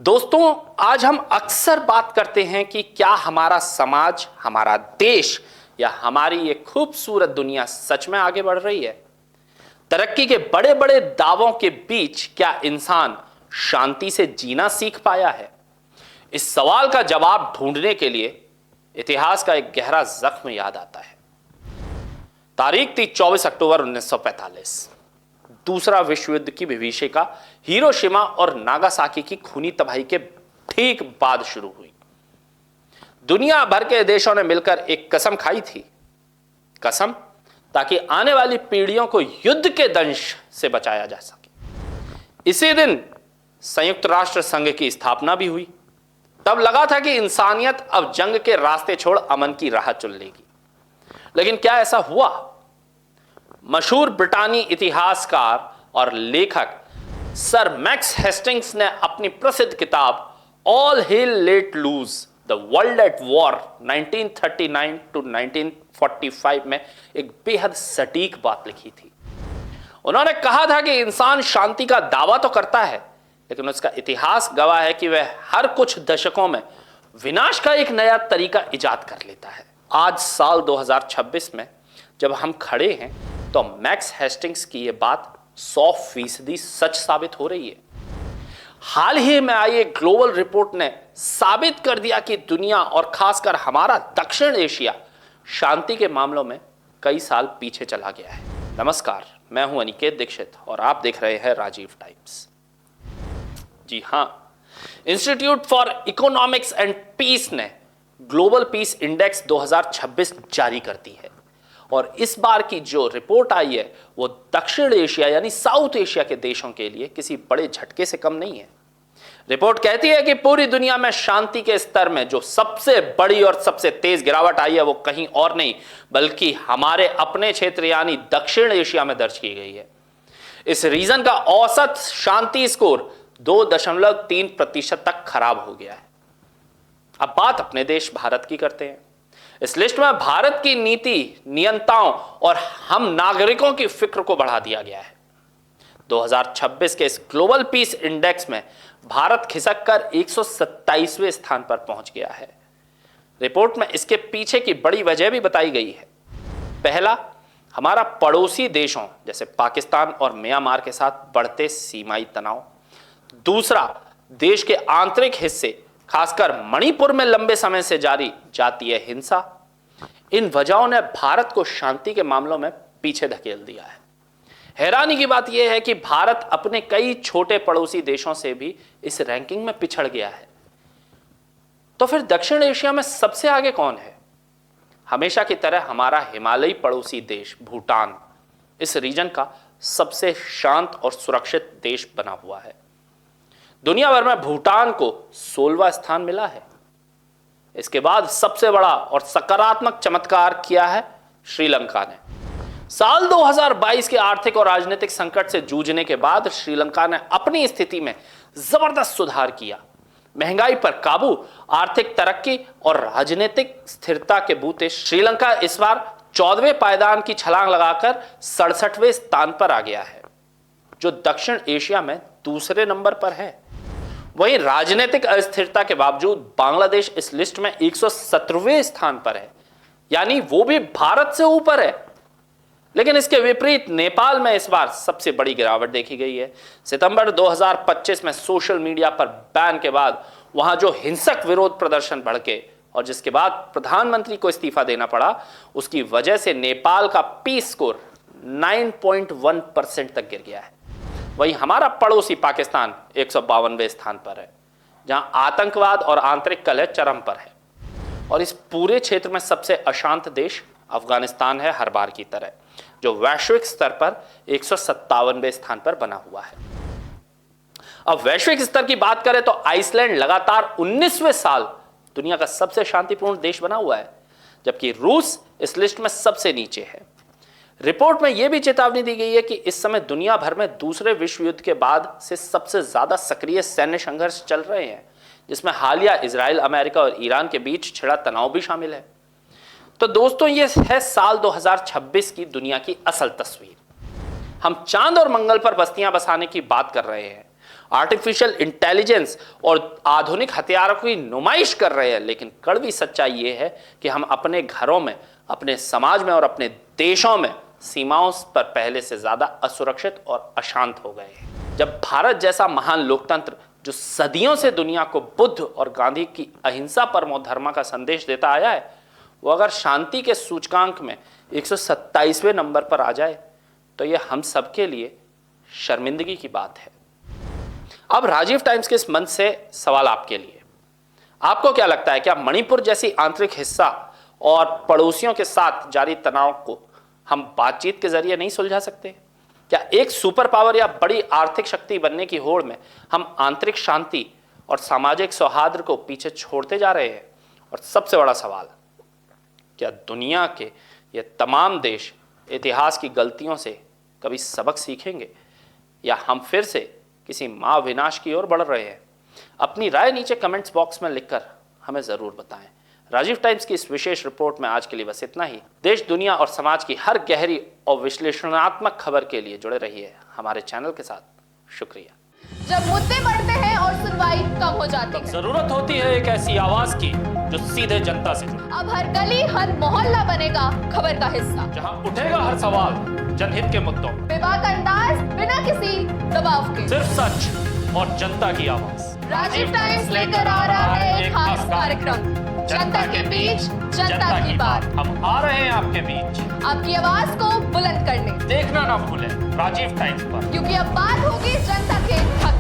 दोस्तों, आज हम अक्सर बात करते हैं कि क्या हमारा समाज, हमारा देश या हमारी ये खूबसूरत दुनिया सच में आगे बढ़ रही है। तरक्की के बड़े बड़े दावों के बीच क्या इंसान शांति से जीना सीख पाया है? इस सवाल का जवाब ढूंढने के लिए इतिहास का एक गहरा जख्म याद आता है। तारीख थी 24 अक्टूबर 1945। दूसरा विश्व युद्ध की विभीषिका हिरोशिमा और नागासाकी की खूनी तबाही के ठीक बाद शुरू हुई। दुनिया भर के देशों ने मिलकर एक कसम खाई थी, कसम ताकि आने वाली पीढ़ियों को युद्ध के दंश से बचाया जा सके। इसी दिन संयुक्त राष्ट्र संघ की स्थापना भी हुई। तब लगा था कि इंसानियत अब जंग के रास्ते छोड़ अमन की राह चुन लेगी, लेकिन क्या ऐसा हुआ? मशहूर ब्रिटानी इतिहासकार और लेखक सर मैक्स हेस्टिंग्स ने अपनी प्रसिद्ध किताब all hell let loose the world at war 1939 to 1945 में एक बेहद सटीक बात लिखी थी। उन्होंने कहा था कि इंसान शांति का दावा तो करता है, लेकिन उसका इतिहास गवाह है कि वह हर कुछ दशकों में विनाश का एक नया तरीका इजाद कर लेता है। आज साल 2026 में जब हम खड़े हैं तो मैक्स हेस्टिंग्स की यह बात 100% सच साबित हो रही है। हाल ही में आई एक ग्लोबल रिपोर्ट ने साबित कर दिया कि दुनिया और खासकर हमारा दक्षिण एशिया शांति के मामलों में कई साल पीछे चला गया है। नमस्कार, मैं हूं अनिकेत दीक्षित और आप देख रहे हैं राजीव टाइम्स। जी हां, institute for economics and peace ने ग्लोबल पीस इंडेक्स 2026 जारी कर दी है और इस बार की जो रिपोर्ट आई है वो दक्षिण एशिया यानी साउथ एशिया के देशों के लिए किसी बड़े झटके से कम नहीं है। रिपोर्ट कहती है कि पूरी दुनिया में शांति के स्तर में जो सबसे बड़ी और सबसे तेज गिरावट आई है वो कहीं और नहीं बल्कि हमारे अपने क्षेत्र यानी दक्षिण एशिया में दर्ज की गई है। इस रीजन का औसत शांति स्कोर 2.3% तक खराब हो गया है। अब बात अपने देश भारत की करते हैं। इस लिस्ट में भारत की नीति, नियंताओं और हम नागरिकों की फिक्र को बढ़ा दिया गया है। 2026 के इस ग्लोबल पीस इंडेक्स में भारत खिसक कर 127वें स्थान पर पहुंच गया है। रिपोर्ट में इसके पीछे की बड़ी वजह भी बताई गई है। पहला, हमारा पड़ोसी देशों जैसे पाकिस्तान और म्यांमार के साथ बढ़ते सीमाई तनाव। दूसरा, देश के आंतरिक हिस्से खासकर मणिपुर में लंबे समय से जारी जातीय हिंसा। इन वजहों ने भारत को शांति के मामलों में पीछे धकेल दिया है। हैरानी की बात यह है कि भारत अपने कई छोटे पड़ोसी देशों से भी इस रैंकिंग में पिछड़ गया है। तो फिर दक्षिण एशिया में सबसे आगे कौन है? हमेशा की तरह हमारा हिमालयी पड़ोसी देश भूटान इस रीजन का सबसे शांत और सुरक्षित देश बना हुआ है। दुनिया भर में भूटान को 16वां स्थान मिला है। इसके बाद सबसे बड़ा और सकारात्मक चमत्कार किया है श्रीलंका ने। साल 2022 के आर्थिक और राजनीतिक संकट से जूझने के बाद श्रीलंका ने अपनी स्थिति में जबरदस्त सुधार किया। महंगाई पर काबू, आर्थिक तरक्की और राजनीतिक स्थिरता के बूते श्रीलंका इस बार 14वें पायदान की छलांग लगाकर 67वें स्थान पर आ गया है, जो दक्षिण एशिया में दूसरे नंबर पर है। वहीं राजनीतिक अस्थिरता के बावजूद बांग्लादेश इस लिस्ट में 117वें स्थान पर है, यानी वो भी भारत से ऊपर है। लेकिन इसके विपरीत नेपाल में इस बार सबसे बड़ी गिरावट देखी गई है। सितंबर 2025 में सोशल मीडिया पर बैन के बाद वहां जो हिंसक विरोध प्रदर्शन भड़के और जिसके बाद प्रधानमंत्री को इस्तीफा देना पड़ा, उसकी वजह से नेपाल का पीस स्कोर 9.1% तक गिर गया है। वहीं हमारा पड़ोसी पाकिस्तान 152वें स्थान पर है, जहां आतंकवाद और आंतरिक कलह चरम पर है। और इस पूरे क्षेत्र में सबसे अशांत देश अफगानिस्तान है, हर बार की तरह, जो वैश्विक स्तर पर 157वें स्थान पर बना हुआ है। अब वैश्विक स्तर की बात करें तो आइसलैंड लगातार 19वें साल दुनिया का सबसे शांतिपूर्ण देश बना हुआ है, जबकि रूस इस लिस्ट में सबसे नीचे है। रिपोर्ट में यह भी चेतावनी दी गई है कि इस समय दुनिया भर में दूसरे विश्व युद्ध के बाद से सबसे ज्यादा सक्रिय सैन्य संघर्ष चल रहे हैं, जिसमें हालिया इजराइल, अमेरिका और ईरान के बीच छिड़ा तनाव भी शामिल है। तो दोस्तों, यह है साल 2026 की दुनिया की असल तस्वीर। हम चांद और मंगल पर बस्तियां बसाने की बात कर रहे हैं आर्टिफिशियल इंटेलिजेंस और आधुनिक हथियारों की नुमाइश कर रहे हैं, लेकिन कड़वी सच्चाई यह है कि हम अपने घरों में, अपने समाज में और अपने देशों में सीमाओं पर पहले से ज्यादा असुरक्षित और अशांत हो गए हैं। जब भारत जैसा महान लोकतंत्र, जो सदियों से दुनिया को बुद्ध और गांधी की अहिंसा परमो धर्म का संदेश देता आया है, वो अगर शांति के सूचकांक में 127वें नंबर पर आ जाए तो यह हम सबके लिए शर्मिंदगी की बात है। अब राजीव टाइम्स के इस मंच से सवाल आपके लिए, आपको क्या लगता है, क्या मणिपुर जैसी आंतरिक हिस्सा और पड़ोसियों के साथ जारी तनाव को हम बातचीत के जरिए नहीं सुलझा सकते? क्या एक सुपर पावर या बड़ी आर्थिक शक्ति बनने की होड़ में हम आंतरिक शांति और सामाजिक सौहार्द को पीछे छोड़ते जा रहे हैं? और सबसे बड़ा सवाल, क्या दुनिया के ये तमाम देश इतिहास की गलतियों से कभी सबक सीखेंगे या हम फिर से किसी महाविनाश की ओर बढ़ रहे हैं? अपनी राय नीचे कमेंट्स बॉक्स में लिखकर हमें जरूर बताएं। राजीव टाइम्स की इस विशेष रिपोर्ट में आज के लिए बस इतना ही। देश, दुनिया और समाज की हर गहरी और विश्लेषणात्मक खबर के लिए जुड़े रहिए हमारे चैनल के साथ। शुक्रिया। जब मुद्दे बढ़ते हैं और सुनवाई कम हो जाती है, जरूरत होती है एक ऐसी आवाज की जो सीधे जनता से जुड़े। अब हर गली, हर मोहल्ला बनेगा खबर का हिस्सा, जहां उठेगा हर सवाल जनहित के मुद्दों, बेबाक अंदाज, बिना किसी दबाव के, सिर्फ सच और जनता की आवाज। राजीव टाइम्स लेकर आ रहा है एक खास कार्यक्रम, जनता के बीच जनता की बात। हम आ रहे हैं आपके बीच, आपकी आवाज को बुलंद करने। देखना ना भूलें राजीव टाइम्स पर, क्योंकि अब बात होगी जनता के हक